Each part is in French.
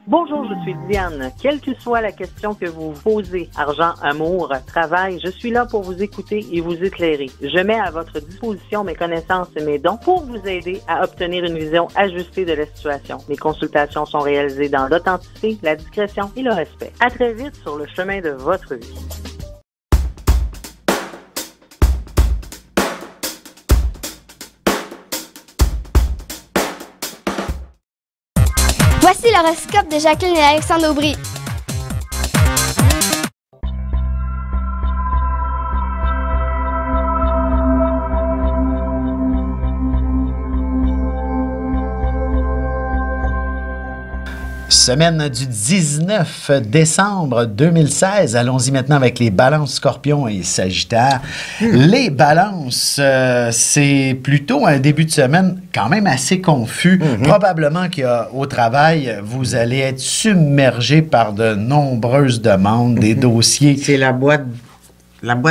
Bonjour, je suis Diane. Quelle que soit la question que vous posez, argent, amour, travail, je suis là pour vous écouter et vous éclairer. Je mets à votre disposition mes connaissances et mes dons pour vous aider à obtenir une vision ajustée de la situation. Mes consultations sont réalisées dans l'authenticité, la discrétion et le respect. À très vite sur le chemin de votre vie. Voici l'horoscope de Jacqueline et Alexandre Aubry. Semaine du 19 décembre 2016. Allons-y maintenant avec les balances Scorpion et Sagittaire. Les balances, c'est plutôt un début de semaine quand même assez confus. Probablement qu'au travail, vous allez être submergé par de nombreuses demandes, des dossiers. C'est la boîte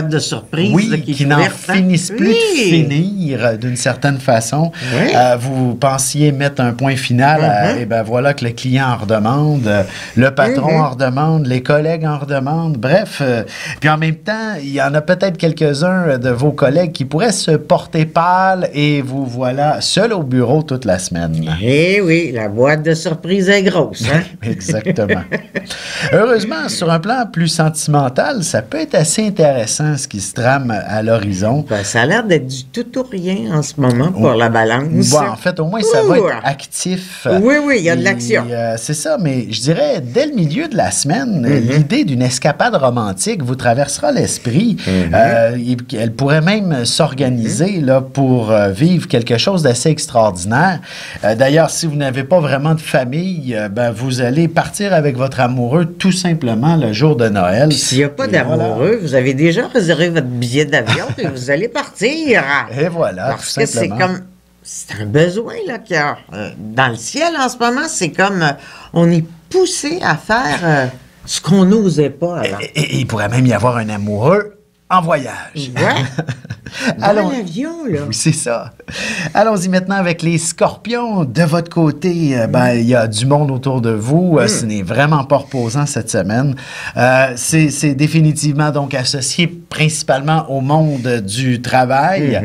de surprise là, qui n'en finissent plus de finir d'une certaine façon. Oui. Vous pensiez mettre un point final et ben voilà que le client en redemande, le patron en redemande, les collègues en redemandent, bref. Puis en même temps, il y en a peut-être quelques-uns de vos collègues qui pourraient se porter pâle et vous voilà seul au bureau toute la semaine. Eh oui, la boîte de surprise est grosse. Hein? Exactement. Heureusement, sur un plan plus sentimental, ça peut être assez intéressant ce qui se trame à l'horizon. Ben, ça a l'air d'être du tout ou rien en ce moment pour la balance. Bon, en fait, au moins, ça va être actif. Oui, il y a de l'action. C'est ça, mais je dirais, dès le milieu de la semaine, l'idée d'une escapade romantique vous traversera l'esprit. Elle pourrait même s'organiser là, pour vivre quelque chose d'assez extraordinaire. D'ailleurs, si vous n'avez pas vraiment de famille, ben, vous allez partir avec votre amoureux tout simplement le jour de Noël. Puis s'il n'y a pas d'amoureux, vous avez déjà réservé votre billet d'avion et vous allez partir. Et voilà, parce que c'est comme... C'est un besoin là, qu'il y a dans le ciel en ce moment. C'est comme... on est poussé à faire ce qu'on n'osait pas avant. Et il pourrait même y avoir un amoureux en voyage. Ouais. Dans l'avion, là. Oui, c'est ça. Allons-y maintenant avec les Scorpions. De votre côté, ben, il y a du monde autour de vous. Ce n'est vraiment pas reposant cette semaine. C'est définitivement donc associé principalement au monde du travail.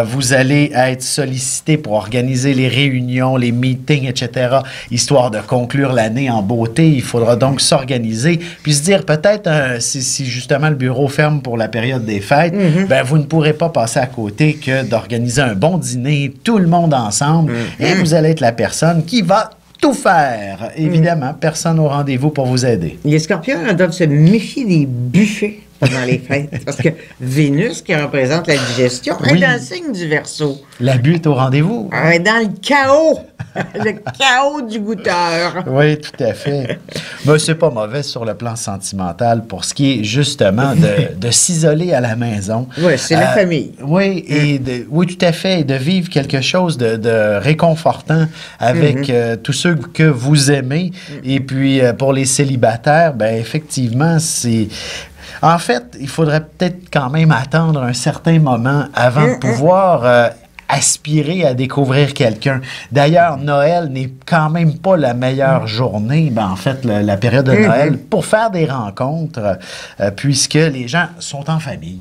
Vous allez être sollicité pour organiser les réunions, les meetings, etc., histoire de conclure l'année en beauté. Il faudra donc s'organiser, puis se dire peut-être si justement le bureau ferme pour la période des fêtes, ben, vous ne pourrez pas passer à côté que d'organiser un bon dîner, tout le monde ensemble, et vous allez être la personne qui va tout faire. Évidemment, personne au rendez-vous pour vous aider. Les Scorpions doivent se méfier des buffets pendant les fêtes, parce que Vénus, qui représente la digestion, est dans le signe du Verseau. L'abus est au rendez-vous. Elle est dans le chaos. Le chaos du goûteur. Oui, tout à fait. Mais c'est pas mauvais sur le plan sentimental pour ce qui est justement de s'isoler à la maison. Oui, c'est la famille. Oui, oui, tout à fait. Et de vivre quelque chose de réconfortant avec tous ceux que vous aimez. Et puis, pour les célibataires, ben effectivement, c'est... En fait, il faudrait peut-être quand même attendre un certain moment avant de pouvoir aspirer à découvrir quelqu'un. D'ailleurs, Noël n'est quand même pas la meilleure journée, ben, en fait, la période de Noël, pour faire des rencontres, puisque les gens sont en famille.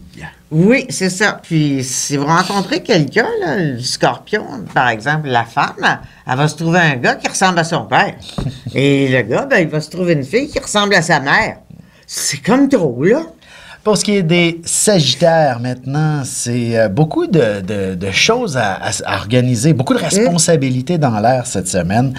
Oui, c'est ça. Puis, si vous rencontrez quelqu'un, là, le Scorpion, par exemple, la femme, elle va se trouver un gars qui ressemble à son père. Et le gars, ben, il va se trouver une fille qui ressemble à sa mère. C'est comme trop, là. Pour ce qui est des Sagittaires, maintenant, c'est beaucoup de choses à organiser, beaucoup de responsabilités dans l'air cette semaine.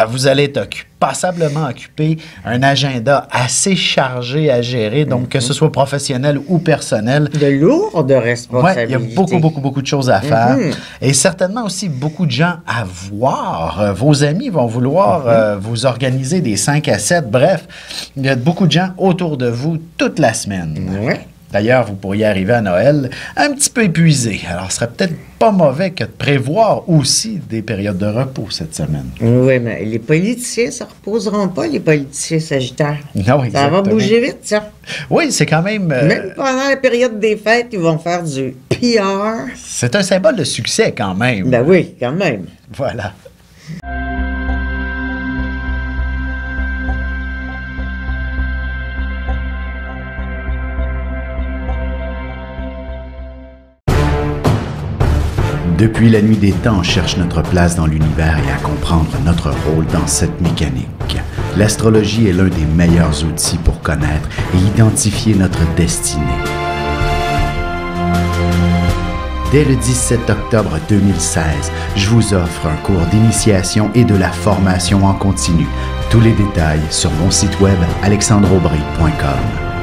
Vous allez être passablement occupé, un agenda assez chargé à gérer, donc que ce soit professionnel ou personnel. De lourdes responsabilités. Ouais, il y a beaucoup de choses à faire. Et certainement aussi beaucoup de gens à voir. Vos amis vont vouloir vous organiser des 5 à 7. Bref, il y a beaucoup de gens autour de vous toute la semaine. D'ailleurs, vous pourriez arriver à Noël un petit peu épuisé. Alors, ce serait peut-être pas mauvais que de prévoir aussi des périodes de repos cette semaine. Oui, mais les politiciens ne se reposeront pas, les politiciens Sagittaires. Non, exactement. Ça va bouger vite, ça. Oui, c'est quand même... Même pendant la période des fêtes, ils vont faire du PR. C'est un symbole de succès quand même. Ben oui, quand même. Voilà. Depuis la nuit des temps, on cherche notre place dans l'univers et à comprendre notre rôle dans cette mécanique. L'astrologie est l'un des meilleurs outils pour connaître et identifier notre destinée. Dès le 17 octobre 2016, je vous offre un cours d'initiation et de la formation en continu. Tous les détails sur mon site web alexandreaubry.com.